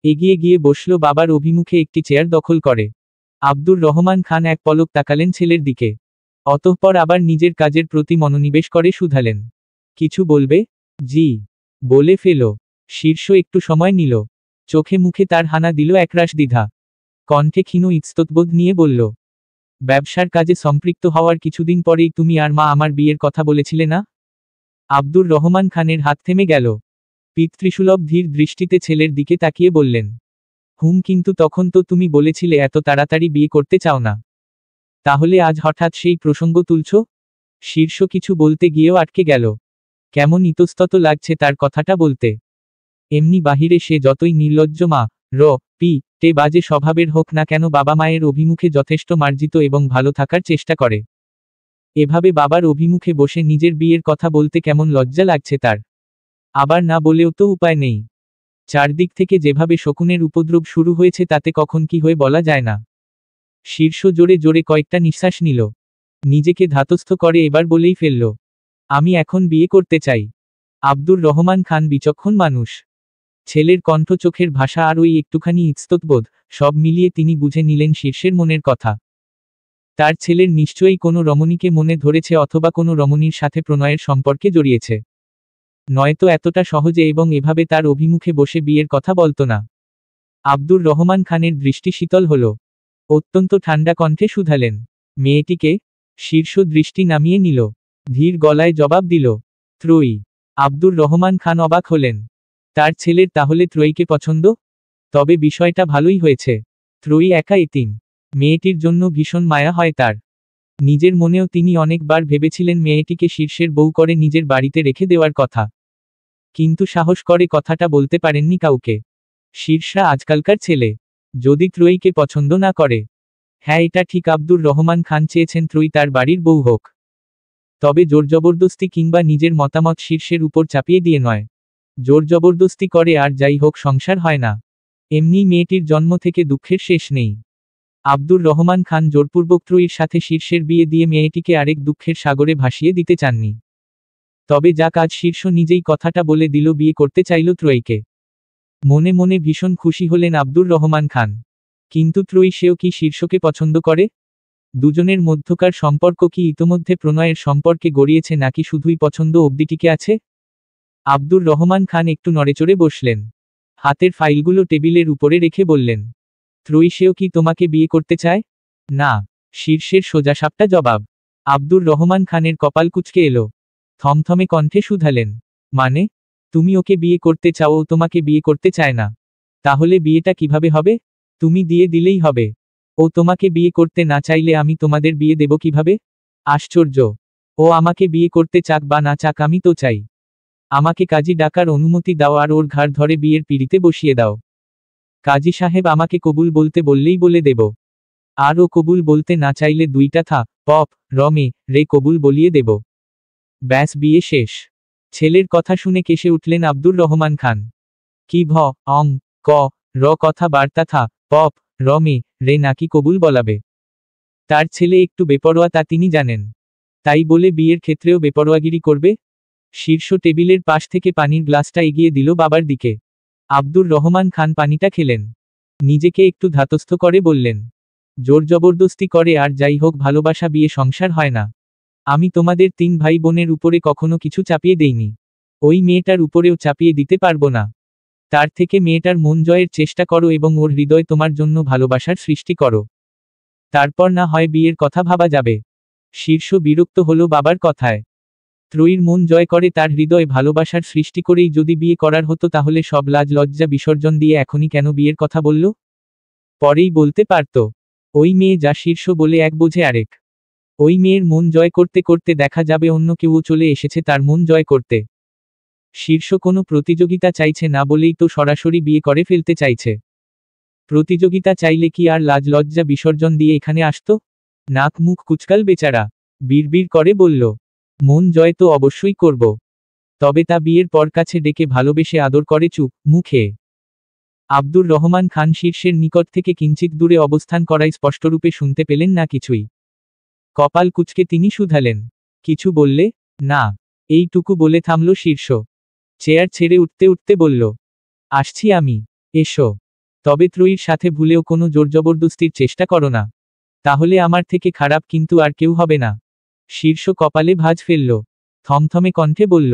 এগিয়ে গিয়ে বসল বাবার অভিমুখে একটি চেয়ার দখল করে। আব্দুর রহমান খান এক পলক তাকালেন ছেলের দিকে। অতঃপর আবার নিজের কাজের প্রতি মনোনিবেশ করে শুধালেন, কিছু বলবে? জি, বলে ফেলো। শীর্ষ একটু সময় নিল। চোখে মুখে তার হানা দিল একরাশ দ্বিধা। কণ্ঠে ক্ষীণ ইতস্ততবোধ নিয়ে বলল, ব্যবসার কাজে সম্পৃক্ত হওয়ার কিছুদিন পরেই তুমি আর মা আমার বিয়ের কথা বলেছিলে না? আব্দুর রহমান খানের হাত থেমে গেল। পিতৃসুলভ ধীর দৃষ্টিতে ছেলের দিকে তাকিয়ে বললেন, কিন্তু তখন তো তুমি বলেছিলে এত তাড়াতাড়ি বিয়ে করতে চাও না। তাহলে আজ হঠাৎ সেই প্রসঙ্গ তুলছ? শীর্ষ কিছু বলতে গিয়েও আটকে গেল। কেমন ইতস্তত লাগছে তার কথাটা বলতে। এমনি বাহিরে সে যতই নির্লজ্জ মা র পি টে বাজে স্বভাবের হোক না কেন বাবা মায়ের অভিমুখে যথেষ্ট মার্জিত এবং ভালো থাকার চেষ্টা করে। এভাবে বাবার অভিমুখে বসে নিজের বিয়ের কথা বলতে কেমন লজ্জা লাগছে তার। আবার না বলেও তো উপায় নেই। চারদিক থেকে যেভাবে শকুনের উপদ্রব শুরু হয়েছে তাতে কখন কি হয়ে বলা যায় না। শীর্ষ জোরে জোরে কয়েকটা নিঃশ্বাস নিল। নিজেকে ধাতস্থ করে এবার বলেই ফেলল, আমি এখন বিয়ে করতে চাই। আব্দুর রহমান খান বিচক্ষণ মানুষ। ছেলের কণ্ঠ, চোখের ভাষা আর ওই একটুখানি ইতস্ততবোধ, সব মিলিয়ে তিনি বুঝে নিলেন শীর্ষের মনের কথা। তার ছেলের নিশ্চয়ই কোনো রমণীকে মনে ধরেছে অথবা কোনো রমণীর সাথে প্রণয়ের সম্পর্কে জড়িয়েছে। নয়তো এতটা সহজে এবং এভাবে তার অভিমুখে বসে বিয়ের কথা বলতো না। আব্দুর রহমান খানের দৃষ্টি শীতল হল। অত্যন্ত ঠান্ডা কণ্ঠে শুধালেন, মেয়েটিকে? শীর্ষ দৃষ্টি নামিয়ে নিল। ধীর গলায় জবাব দিল, ত্রয়ী। আব্দুর রহমান খান অবাক হলেন। তার ছেলের তাহলে ত্রয়ীকে পছন্দ? তবে বিষয়টা ভালোই হয়েছে। ত্রয়ী একা এতিম। মেয়েটির জন্য ভীষণ মায়া হয় তার। নিজের মনেও তিনি অনেকবার ভেবেছিলেন মেয়েটিকে শীর্ষের বউ করে নিজের বাড়িতে রেখে দেওয়ার কথা। কিন্তু সাহস করে কথাটা বলতে পারেননি কাউকে। শীর্ষা আজকালকার ছেলে। যদি ত্রয়ীকে পছন্দ না করে। হ্যাঁ, এটা ঠিক, আব্দুর রহমান খান চেয়েছেন ত্রয়ী তার বাড়ির বউ হোক। তবে জোর জবরদস্তি কিংবা নিজের মতামত শীর্ষের উপর চাপিয়ে দিয়ে নয়। জোর জবরদস্তি করে আর যাই হোক সংসার হয় না। এমনি মেয়েটির জন্ম থেকে দুঃখের শেষ নেই। আব্দুর রহমান খান জোরপূর্বক ত্রয়ীর সাথে শীর্ষের বিয়ে দিয়ে মেয়েটিকে আরেক দুঃখের সাগরে ভাসিয়ে দিতে চাননি। তবে যাক, আজ শীর্ষ নিজেই কথাটা বলে দিল, বিয়ে করতে চাইল ত্রয়ীকে। মনে মনে ভীষণ খুশি হলেন আব্দুর রহমান খান। কিন্তু ত্রয়ী, সেও কি শীর্ষকে পছন্দ করে? দুজনের মধ্যকার সম্পর্ক কি ইতোমধ্যে প্রণয়ের সম্পর্কে গড়িয়েছে নাকি শুধুই পছন্দ অবধি টিকে আছে? আব্দুর রহমান খান একটু নড়েচড়ে বসলেন। হাতের ফাইলগুলো টেবিলের উপরে রেখে বললেন, ত্রয়ী, সেও কি তোমাকে বিয়ে করতে চায়? না। শীর্ষের সোজাসাপটা জবাব। আব্দুর রহমান খানের কপাল কুঁচকে এলো। থমথমে কণ্ঠে শুধালেন, মানে? তুমি ওকে বিয়ে করতে চাও, ও তোমাকে বিয়ে করতে চায় না? তাহলে বিয়েটা কিভাবে হবে? তুমি দিয়ে দিলেই হবে। ও তোমাকে বিয়ে করতে না চাইলে আমি তোমাদের বিয়ে দেব কিভাবে? আশ্চর্য! ও আমাকে বিয়ে করতে চাক বা না চাক, আমি তো চাই। আমাকে কাজী ডাকার অনুমতি দাও আর ওর ঘাড় ধরে বিয়ের পিঁড়িতে বসিয়ে দাও। কাজী সাহেব আমাকে কবুল বলতে বললেই বলে দেব। আর ও কবুল বলতে না চাইলে দুইটা থা পপ রমে রে কবুল বলিয়ে দেব। ব্যাস, বিয়ে শেষ। ছেলের কথা শুনে কেসে উঠলেন আব্দুর রহমান খান। কি ভ অং ক র কথা বার্তা থা পপ রমে রে নাকি কবুল বলাবে? তার ছেলে একটু বেপরোয়া তা তিনি জানেন। তাই বলে বিয়ের ক্ষেত্রেও বেপরোয়াগিরি করবে? শীর্ষ টেবিলের পাশ থেকে পানির গ্লাসটা এগিয়ে দিল বাবার দিকে। আব্দুর রহমান খান পানিটা খেলেন। নিজেকে একটু ধাতস্থ করে বললেন, জোর জবরদস্তি করে আর যাই হোক ভালোবাসা বিয়ে সংসার হয় না। আমি তোমাদের 3 ভাই বোনের উপরে কখনো কিছু চাপিয়ে দেইনি। ওই মেয়েটার উপরেও চাপিয়ে দিতে পারবো না। তার থেকে মেয়েটার মন জয়ের চেষ্টা করো এবং ওর হৃদয় তোমার জন্য ভালোবাসার সৃষ্টি করো। তারপর না হয় বিয়ের কথা ভাবা যাবে। শীর্ষ বিরক্ত হলো বাবার কথায়। ত্রয়ীর মন জয় করে তার হৃদয় ভালোবাসার সৃষ্টি করেই যদি বিয়ে করার হতো তাহলে সব লাজ লজ্জা বিসর্জন দিয়ে এখনই কেন বিয়ের কথা বলল? পরেই বলতে পারত। ওই মেয়ে যা, শীর্ষ বলে এক বোঝে আরেক। ওই মেয়ের মন জয় করতে করতে দেখা যাবে অন্য কেউ চলে এসেছে তার মন জয় করতে। শীর্ষ কোনো প্রতিযোগিতা চাইছে না বলেই তো সরাসরি বিয়ে করে ফেলতে চাইছে। প্রতিযোগিতা চাইলে কি আর লাজ লজ্জা বিসর্জন দিয়ে এখানে আসতো? নাক মুখ কুচকাল বেচারা। বিড়বিড় করে বলল, মন জয় তো অবশ্যই করব। তবে তা বিয়ের পর কাছে ডেকে ভালোবেসে আদর করে চুপ মুখে। আব্দুর রহমান খান শীর্ষের নিকট থেকে কিঞ্চিত দূরে অবস্থান করায় স্পষ্টরূপে শুনতে পেলেন না কিছুই। কপাল কুঁচকে তিনি শুধালেন, কিছু বললে? না। এইটুকু বলে থামল শীর্ষ। চেয়ার ছেড়ে উঠতে উঠতে বলল, আসছি আমি। এসো। তবে ত্রয়ীর সাথে ভুলেও কোনো জোরজবরদস্তির চেষ্টা করো না। তাহলে আমার থেকে খারাপ কিন্তু আর কেউ হবে না। শীর্ষ কপালে ভাঁজ ফেলল। থমথমে কণ্ঠে বলল,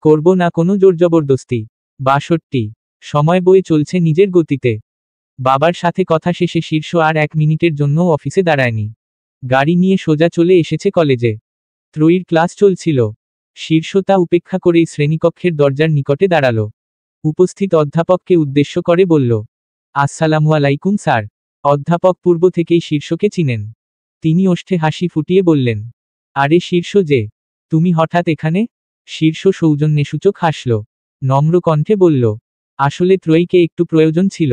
করব না কোনো জোরজবরদস্তি। 62 সময় বয়ে চলছে নিজের গতিতে। বাবার সাথে কথা শেষে শীর্ষ আর 1 মিনিটের জন্য অফিসে দাঁড়ায়নি। গাড়ি নিয়ে সোজা চলে এসেছে কলেজে। ত্রয়ীর ক্লাস চলছিল। শীর্ষ তা উপেক্ষা করেই শ্রেণীকক্ষের দরজার নিকটে দাঁড়ালো। উপস্থিত অধ্যাপককে উদ্দেশ্য করে বলল, আসসালামু আলাইকুম স্যার। অধ্যাপক পূর্ব থেকেই শীর্ষকে চিনেন। তিনি ওষ্ঠে হাসি ফুটিয়ে বললেন, আরে শীর্ষ যে, তুমি হঠাৎ এখানে? শীর্ষ সৌজন্যসূচক হাসল। নম্র কণ্ঠে বলল, আসলে ত্রয়ীকে একটু প্রয়োজন ছিল।